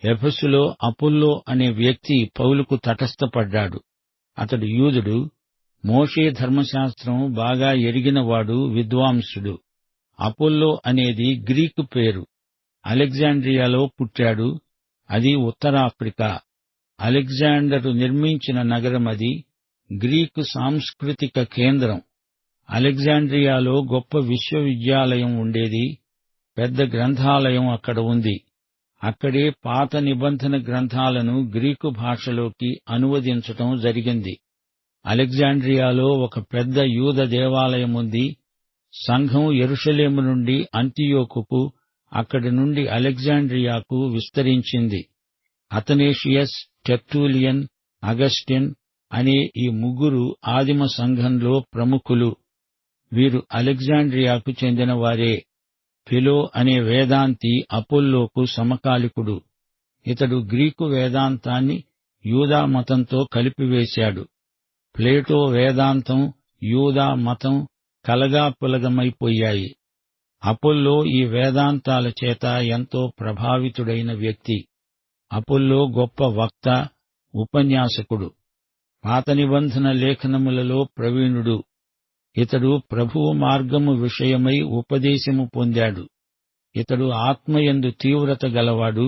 ఎఫెసులో అపొల్లో అనే వ్యక్తి పౌలుకు తటస్థపడ్డాడు. అతడు యూదుడు, మోషే ధర్మశాస్త్రం బాగా ఎరిగినవాడు, విద్వాంసుడు. అపొల్లో అనేది గ్రీకు పేరు. అలెగ్జాండ్రియాలో పుట్టాడు. అది ఉత్తరాఫ్రికా. అలెగ్జాండరు నిర్మించిన నగరమది. గ్రీకు సాంస్కృతిక కేంద్రం. అలెగ్జాండ్రియాలో గొప్ప విశ్వవిద్యాలయం ఉండేది. పెద్ద గ్రంథాలయం అక్కడ ఉంది. అక్కడే పాత నిబంధన గ్రంథాలను గ్రీకు భాషలోకి అనువదించటం జరిగింది. అలెగ్జాండ్రియాలో ఒక పెద్ద యూద దేవాలయముంది. సంఘం యెరూషలేము నుండి అంతియోకుకు, అక్కడి నుండి అలెగ్జాండ్రియాకు విస్తరించింది. అతనేషియస్, టెర్టూలియన్, అగస్టిన్ అనే ఈ ముగ్గురు ఆదిమ సంఘంలో ప్రముఖులు. వీరు అలెగ్జాండ్రియాకు చెందినవారే. ఫిలో అనే వేదాంతి అపొల్లోకు సమకాలికుడు. ఇతడు గ్రీకు వేదాంతాన్ని యూదా మతంతో కలిపివేశాడు. ప్లేటో వేదాంతం, యూదా మతం కలగాపులగమైపోయాయి. అపొల్లో ఈ వేదాంతాల చేత ఎంతో ప్రభావితుడైన వ్యక్తి. అపొల్లో గొప్ప వక్త, ఉపన్యాసకుడు. పాత నిబంధన లేఖనములలో ప్రవీణుడు. ఇతడు ప్రభువు మార్గము విషయమై ఉపదేశము పొందాడు. ఇతడు ఆత్మయందు తీవ్రత గలవాడు.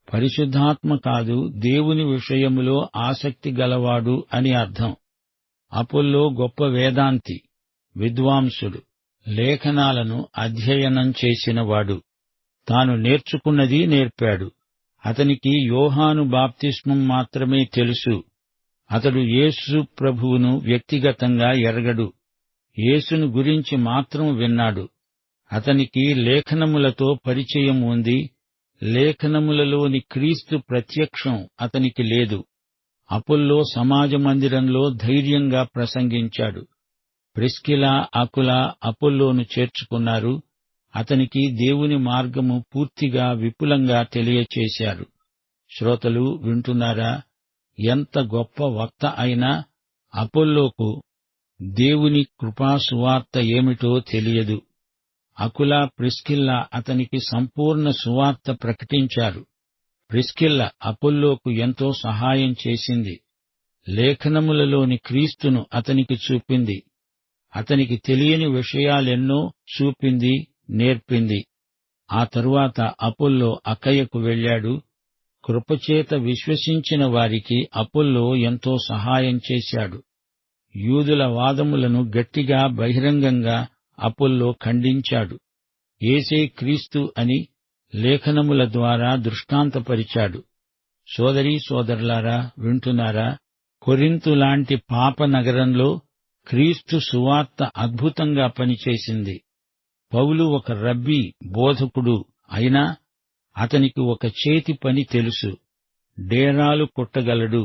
పరిశుద్ధాత్మ కాదు, దేవుని విషయములో ఆసక్తి గలవాడు అని అర్థం. అపొల్లో గొప్ప వేదాంతి, విద్వాంసుడు, లేఖనాలను అధ్యయనం చేసినవాడు. తాను నేర్చుకున్నది నేర్పాడు. అతనికి యోహాను బాప్తిస్మం మాత్రమే తెలుసు. అతడు యేసు ప్రభువును వ్యక్తిగతంగా ఎరగడు. యేసును గురించి మాత్రం విన్నాడు. అతనికి లేఖనములతో పరిచయం ఉంది. లేఖనములలోని క్రీస్తు ప్రత్యక్షం అతనికి లేదు. అపొల్లో సమాజ మందిరంలో ధైర్యంగా ప్రసంగించాడు. ప్రిస్కిలా, అకులా అపొల్లోను చేర్చుకున్నారు. అతనికి దేవుని మార్గము పూర్తిగా విపులంగా తెలియచేశారు. శ్రోతలు వింటున్నారా? ఎంత గొప్ప వక్త అయినా అపొల్లోకు దేవుని కృపాసువార్త ఏమిటో తెలియదు. అకులా, ప్రిస్కిల్లా అతనికి సంపూర్ణ సువార్త ప్రకటించారు. ప్రిస్కిల్ల అపొల్లోకు ఎంతో సహాయం చేసింది. లేఖనములలోని క్రీస్తును అతనికి చూపింది. అతనికి తెలియని విషయాలెన్నో చూపింది, నేర్పింది. ఆ తరువాత అపొల్లో అకయ్యకు వెళ్ళాడు. కృపచేత విశ్వసించిన వారికి అపొల్లో ఎంతో సహాయం చేశాడు. యూదుల వాదములను గట్టిగా బహిరంగంగా అపొల్లో ఖండించాడు. యేసే క్రీస్తు అని లేఖనముల ద్వారా దృష్టాంతపరిచాడు. సోదరీ సోదరులారా, వింటున్నారా? కొరింతు లాంటి పాప నగరంలో క్రీస్తు సువార్త అద్భుతంగా పనిచేసింది. పౌలు ఒక రబ్బీ, బోధకుడు అయినా అతనికి ఒక చేతి పని తెలుసు. డేరాలు కుట్టగలడు.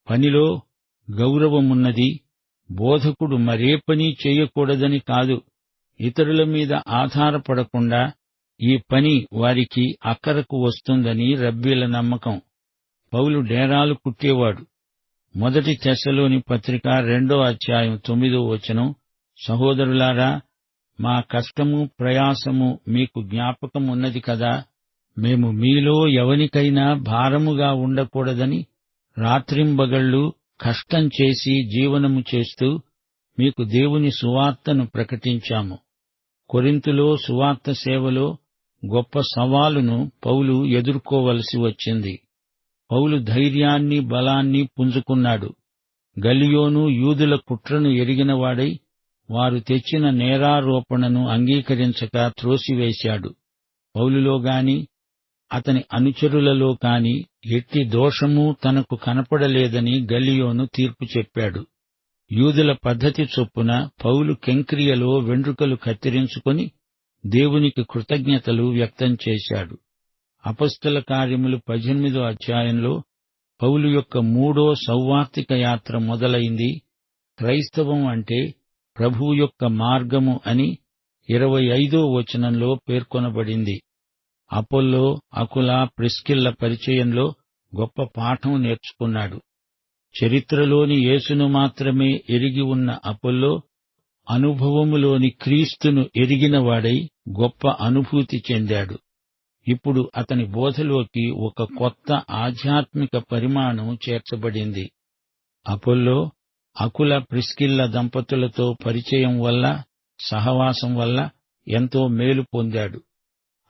పనిలో గౌరవమున్నది. బోధకుడు మరే పని చేయకూడదని కాదు. ఇతరుల మీద ఆధారపడకుండా ఈ పని వారికి అక్కరకు వస్తుందని రబ్బీల నమ్మకం. పౌలు డేరాలు కుట్టేవాడు. 1 తెస్సలోని పత్రిక 2:9 సహోదరులారా, మా కష్టము ప్రయాసము మీకు జ్ఞాపకమున్నది కదా. మేము మీలో ఎవనికైనా భారముగా ఉండకూడదని రాత్రింబగళ్ళు కష్టం చేసి జీవనము చేస్తూ మీకు దేవుని సువార్తను ప్రకటించాము. కొరింతులో సువార్త సేవలో గొప్ప సవాలును పౌలు ఎదుర్కోవలసి వచ్చింది. పౌలు ధైర్యాన్ని, బలాన్ని పుంజుకున్నాడు. గల్లియోను యూదుల కుట్రను ఎరిగినవాడై వారు తెచ్చిన నేరారోపణను అంగీకరించక త్రోసివేశాడు. పౌలులో గాని అతని అనుచరులలో కాని ఎట్టి దోషమూ తనకు కనపడలేదని గల్లియోను తీర్పు చెప్పాడు. యూదుల పద్ధతి చొప్పున పౌలు కెంక్రియలో వెండ్రుకలు కత్తిరించుకొని దేవునికి కృతజ్ఞతలు వ్యక్తం చేశాడు. అపొస్తల కార్యములు 18 పౌలు యొక్క 3వ సౌవార్తిక యాత్ర మొదలైంది. క్రైస్తవం అంటే ప్రభువు యొక్క మార్గము అని 25 పేర్కొనబడింది. అపొల్లో, అకులా, ప్రిస్కిల్ల పరిచయంలో గొప్ప పాఠం నేర్చుకున్నాడు. చరిత్రలోని యేసును మాత్రమే ఎరిగి ఉన్న అపొల్లో అనుభవములోని క్రీస్తును ఎరిగినవాడై గొప్ప అనుభూతి చెందాడు. ఇప్పుడు అతని బోధలోకి ఒక కొత్త ఆధ్యాత్మిక పరిమాణం చేర్చబడింది. అపొల్లో అకుల ప్రిస్కిల్ల దంపతులతో పరిచయం వల్ల, సహవాసం వల్ల ఎంతో మేలు పొందాడు.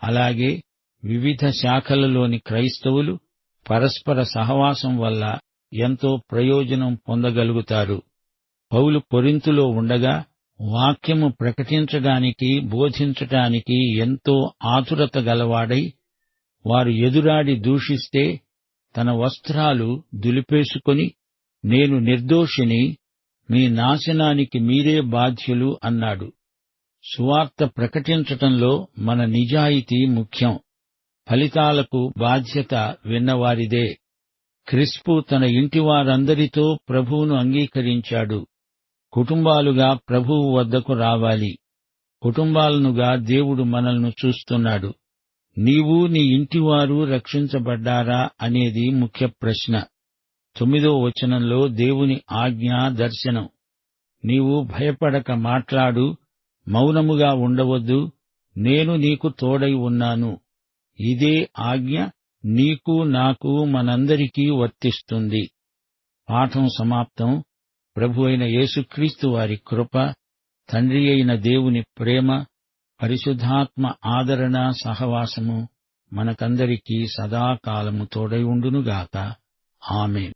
అలాగే వివిధ శాఖలలోని క్రైస్తవులు పరస్పర సహవాసం వల్ల ఎంతో ప్రయోజనం పొందగలుగుతారు. పౌలు కొరింథులో ఉండగా వాక్యము ప్రకటించడానికి, బోధించటానికి ఎంతో ఆతురత గలవాడై, వారు ఎదురాడి దూషిస్తే తన వస్త్రాలు దులిపేసుకొని, నేను నిర్దోషిని, మీ నాశనానికి మీరే బాధ్యులు అన్నాడు. సువార్త ప్రకటించటంలో మన నిజాయితీ ముఖ్యం. ఫలితాలకు బాధ్యత విన్నవారిదే. క్రిస్పు తన ఇంటివారందరితో ప్రభువును అంగీకరించాడు. కుటుంబాలుగా ప్రభువు వద్దకు రావాలి. కుటుంబాలనుగా దేవుడు మనల్ని చూస్తున్నాడు. నీవు నీ ఇంటివారు రక్షించబడ్డారా అనేది ముఖ్య ప్రశ్న. 9వ వచనంలో దేవుని ఆజ్ఞ దర్శనం. నీవు భయపడక మాట్లాడు, మౌనముగా ఉండవద్దు, నేను నీకు తోడై ఉన్నాను. ఇదే ఆజ్ఞ నీకు, నాకు, మనందరికీ వర్తిస్తుంది. పాఠం సమాప్తం. ప్రభు అయిన యేసుక్రీస్తు వారి కృప, తండ్రి అయిన దేవుని ప్రేమ, పరిశుద్ధాత్మ ఆదరణ, సహవాసము మనకందరికీ సదాకాలము తోడై ఉండునుగాక. ఆమేన్.